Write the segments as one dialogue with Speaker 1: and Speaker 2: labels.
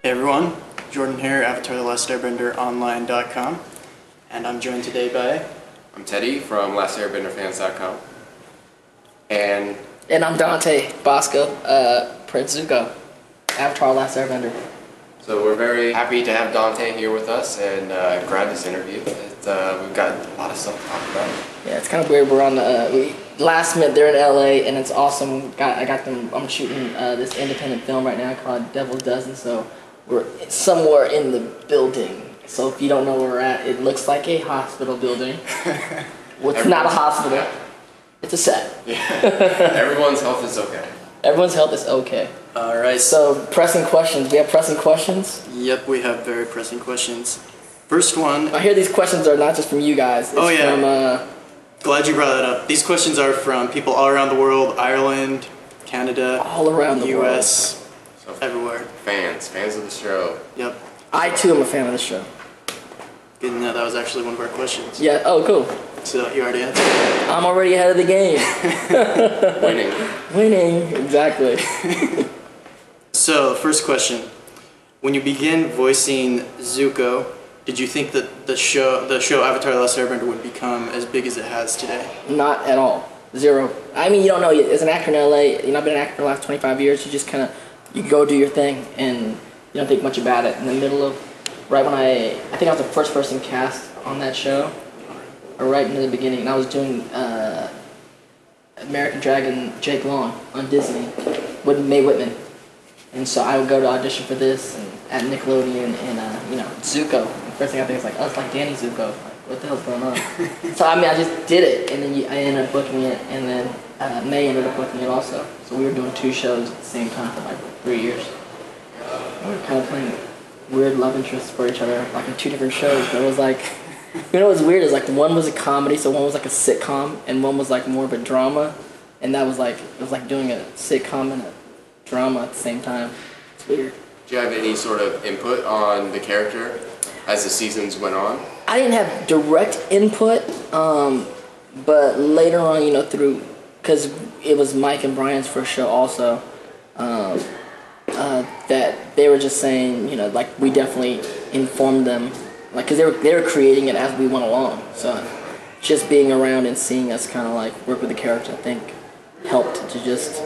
Speaker 1: Hey everyone, Jordan here, Avatar The Last Airbender online.com, and I'm joined today by...
Speaker 2: I'm Teddy from Last Airbender and
Speaker 3: I'm Dante Basco, Prince Zuko, Avatar Last Airbender.
Speaker 2: So we're very happy to have Dante here with us and grab this interview. We've got a lot of stuff to talk about.
Speaker 3: Yeah, it's kind of weird. We're on the last minute. They're in LA, and it's awesome. I'm shooting this independent film right now called Devil's Dozen. So we're somewhere in the building. So if you don't know where we're at, it looks like a hospital building. Well, it's not a hospital.
Speaker 2: Yeah.
Speaker 3: It's a set.
Speaker 2: Yeah. Everyone's health is okay.
Speaker 3: Everyone's health is okay.
Speaker 1: Alright.
Speaker 3: So, pressing questions. We have pressing questions?
Speaker 1: Yep, we have very pressing questions. First one...
Speaker 3: I hear these questions are not just from you guys. It's from,
Speaker 1: glad you brought that up. These questions are from people all around the world, Ireland, Canada,
Speaker 3: all around the
Speaker 1: US,
Speaker 3: world.
Speaker 1: Everywhere.
Speaker 2: Fans of the show.
Speaker 1: Yep.
Speaker 3: I too am a fan of the show.
Speaker 1: Good to know that was actually one of our questions.
Speaker 3: Yeah, oh cool.
Speaker 1: So you already answered it.
Speaker 3: I'm already ahead of the game. Winning, exactly.
Speaker 1: So, first question. When you began voicing Zuko, did you think that the show Avatar The Last Airbender would become as big as it has today?
Speaker 3: Not at all. Zero. I mean, you don't know. As an actor in LA, I've been an actor for the last 25 years. You just kind of, you go do your thing, and you don't think much about it. In the middle of, right when I think I was the first person cast on that show, or right in the beginning, and I was doing American Dragon Jake Long on Disney with Mae Whitman. And so I would go to audition for this and at Nickelodeon and, Zuko. The first thing I think is like, oh, it's like Danny Zuko. Like, what the hell's going on? So, I mean, I just did it, and then I ended up booking it, and then Mae ended up booking it also. So we were doing 2 shows at the same time for like 3 years. And we were kind of playing weird love interests for each other, like in 2 different shows. But it was like, you know what's weird is like one was a comedy, so one was like a sitcom, and one was like more of a drama. And that was like, it was like doing a sitcom and a drama at the same time. It's weird.
Speaker 2: Did you have any sort of input on the character as the seasons went on?
Speaker 3: I didn't have direct input, but later on, through, because it was Mike and Brian's first show also, that they were just saying, like we definitely informed them, like because they were creating it as we went along. So just being around and seeing us kind of like work with the character, I think, helped to just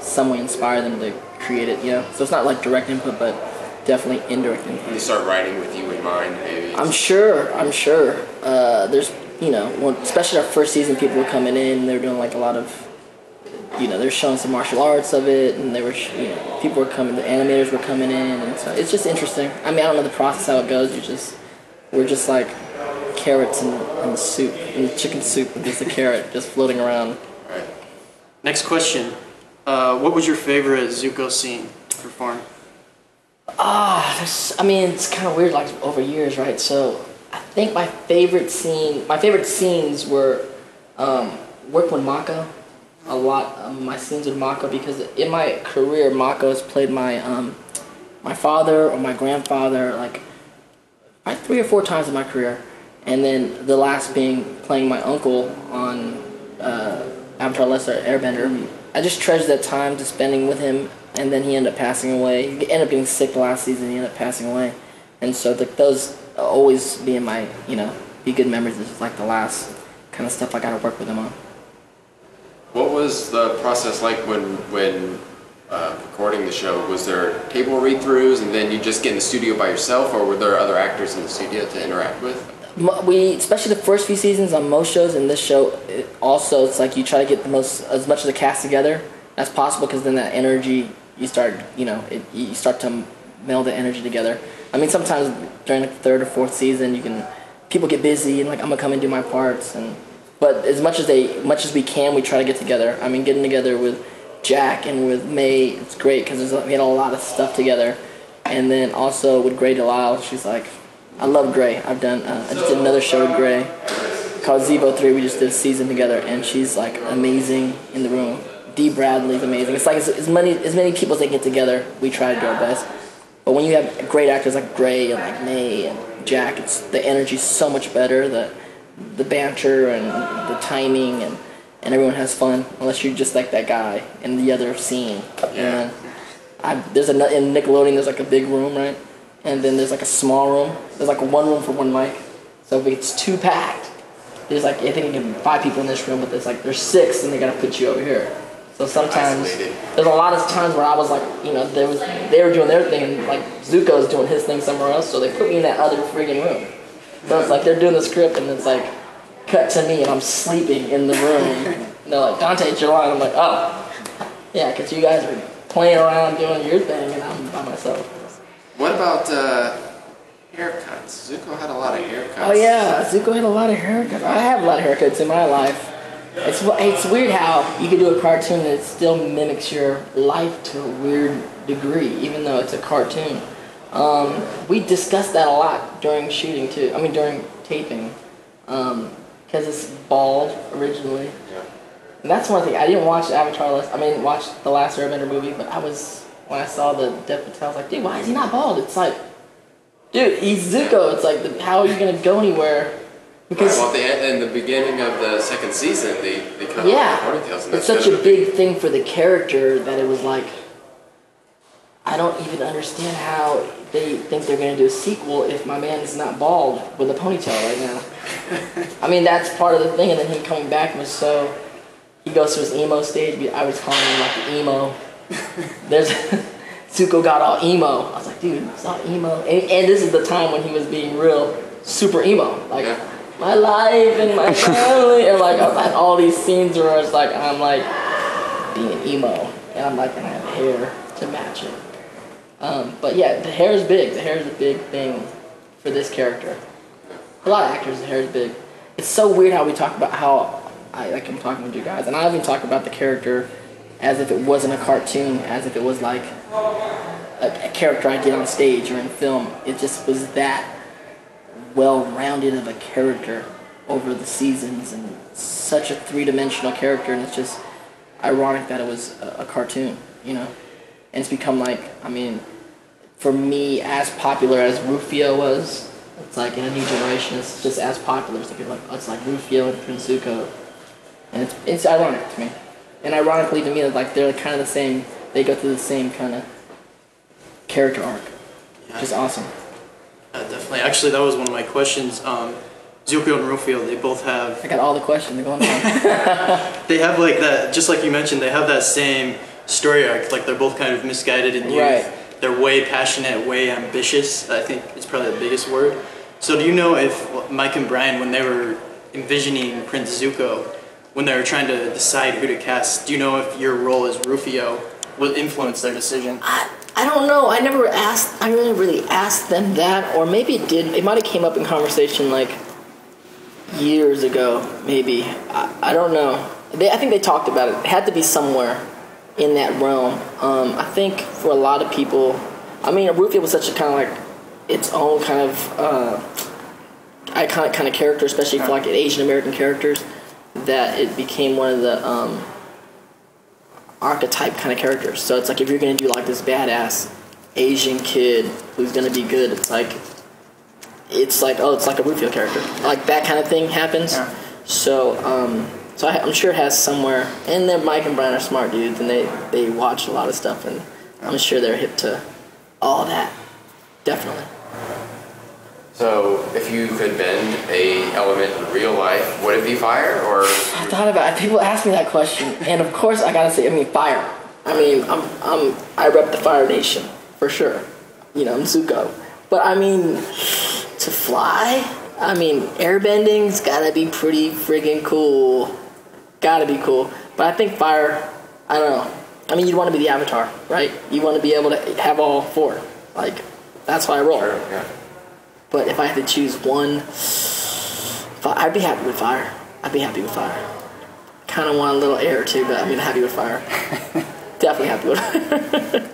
Speaker 3: some way inspire them to create it, So it's not like direct input, but definitely indirect input.
Speaker 2: They start writing with you in mind, maybe.
Speaker 3: I'm sure. There's, especially our first season, people were coming in. They were doing like a lot of, they're showing some martial arts of it, and they were, people were coming. The animators were coming in, and so it's just interesting. I mean, I don't know the process how it goes. We're just like carrots and soup and chicken soup with just a carrot just floating around.
Speaker 2: Right.
Speaker 1: Next question. What was your favorite Zuko scene to perform?
Speaker 3: It's kind of weird, like over years, right? So I think my favorite scenes were work with Mako a lot. My scenes with Mako, because in my career, Mako has played my my father or my grandfather like 3 or 4 times in my career, and then the last being playing my uncle on Avatar: Last Airbender. I just treasured that time to spending with him, and then he ended up passing away. He ended up getting sick the last season, he ended up passing away. And so those always be in my, be good memories. This is like the last kind of stuff I got to work with him on.
Speaker 2: What was the process like when recording the show? Was there table read-throughs and then you just get in the studio by yourself, or were there other actors in the studio to interact with?
Speaker 3: Especially the first few seasons on most shows, and this show it's like you try to get as much of the cast together as possible, because then that energy, you start to meld the energy together. I mean, sometimes during the 3rd or 4th season, people get busy and like, I'm gonna come and do my parts, but as much as we can, we try to get together. I mean, getting together with Jack and with Mae, it's great because we had a lot of stuff together, and then also with Gray Delisle, she's like, I love Gray. I just did another show with Gray called Zevo 3. We just did a season together, and she's like amazing in the room. Dee Bradley's amazing. It's like as many people as they get together, we try to do our best. But when you have great actors like Gray and like Mae and Jack, the energy's so much better. The banter and the timing, and everyone has fun, unless you're just like that guy in the other scene.
Speaker 2: Yeah.
Speaker 3: And there's in Nickelodeon, there's like a big room, right? And then there's like a small room. There's like one room for one mic. So if it's too packed, there's like, I think you can 5 people in this room, but there's 6 and they gotta put you over here. So sometimes, there's a lot of times where I was like, you know, they were doing their thing and like Zuko's doing his thing somewhere else, so they put me in that other friggin' room. So it's like they're doing the script and it's like, cut to me and I'm sleeping in the room. And they're like, Dante, it's your line. I'm like, oh, yeah, because you guys are playing around doing your thing and I'm by myself.
Speaker 2: What about haircuts? Zuko had a lot of haircuts.
Speaker 3: Oh yeah, Zuko had a lot of haircuts. I have a lot of haircuts in my life. It's weird how you can do a cartoon that still mimics your life to a weird degree, even though it's a cartoon. We discussed that a lot during shooting too. I mean, during taping, because it's bald originally.
Speaker 2: Yeah.
Speaker 3: And that's one thing. I didn't watch watch the Last Airbender movie, but when I saw the Dev Patel, I was like, dude, why is he not bald? It's like, dude, he's Zuko. It's like, how are you gonna go anywhere? Because
Speaker 2: in the beginning of the second season, they cut off the ponytails. And
Speaker 3: it's such a big thing for the character that it was like, I don't even understand how they think they're gonna do a sequel if my man is not bald with a ponytail right now. I mean, that's part of the thing, and then him coming back was so. He goes to his emo stage. I was calling him like the emo. There's Zuko got all emo. I was like, dude, it's all emo. And this is the time when he was being real super emo. Like, my life and my family. And like, I had all these scenes where it's like, I'm like being emo. And I'm like, gonna have hair to match it. But yeah, the hair is big. The hair is a big thing for this character. A lot of actors, the hair is big. It's so weird how we talk about how, I'm talking with you guys, and I even talk about the character as if it wasn't a cartoon, as if it was like a character I did on stage or in film. It just was that well-rounded of a character over the seasons, and such a three-dimensional character, and it's just ironic that it was a cartoon, you know? And it's become like, I mean, for me, as popular as Rufio was, it's like in a new generation, it's just as popular. So people are like, oh, it's like Rufio and Prince Zuko. And it's ironic to me. And ironically to me, like they're kind of the same, they go through the same kind of character arc, which is awesome.
Speaker 1: Definitely. Actually, that was one of my questions. Zuko and Rufio, they both have...
Speaker 3: I got all the questions going on.
Speaker 1: They have like that, just like you mentioned, they have that same story arc. Like they're both kind of misguided in youth. Right. They're way passionate, way ambitious, I think is probably the biggest word. So do you know if Mike and Brian, when they were envisioning Prince Zuko, when they were trying to decide who to cast, do you know if your role as Rufio will influence their decision?
Speaker 3: I don't know. I never really asked them that, or maybe it did. It might have came up in conversation like years ago, maybe. I don't know. I think they talked about it. It had to be somewhere in that realm. I think for a lot of people, I mean, Rufio was such a kind of like its own kind of iconic kind of character, especially for like Asian American characters, that it became one of the archetype kind of characters. So it's like if you're going to do like this badass Asian kid who's going to be good, it's like oh, it's like a Rufio character. Like that kind of thing happens. Yeah. So I'm sure it has somewhere. And then Mike and Brian are smart dudes, and they watch a lot of stuff, and I'm sure they're hip to all that. Definitely.
Speaker 2: So, if you could bend a element in real life, would it be fire, or?
Speaker 3: I thought about it. People ask me that question, and of course I gotta say, fire. I mean, I rep the Fire Nation for sure. You know, I'm Zuko. But I mean, to fly, airbending's gotta be pretty friggin' cool. Gotta be cool. But I think fire, I don't know. I mean, you'd want to be the Avatar, right? You want to be able to have all four. Like, that's how I roll.
Speaker 2: Sure, yeah.
Speaker 3: But if I had to choose one, I'd be happy with fire. Kind of want a little air too, but happy with fire. Definitely happy with fire.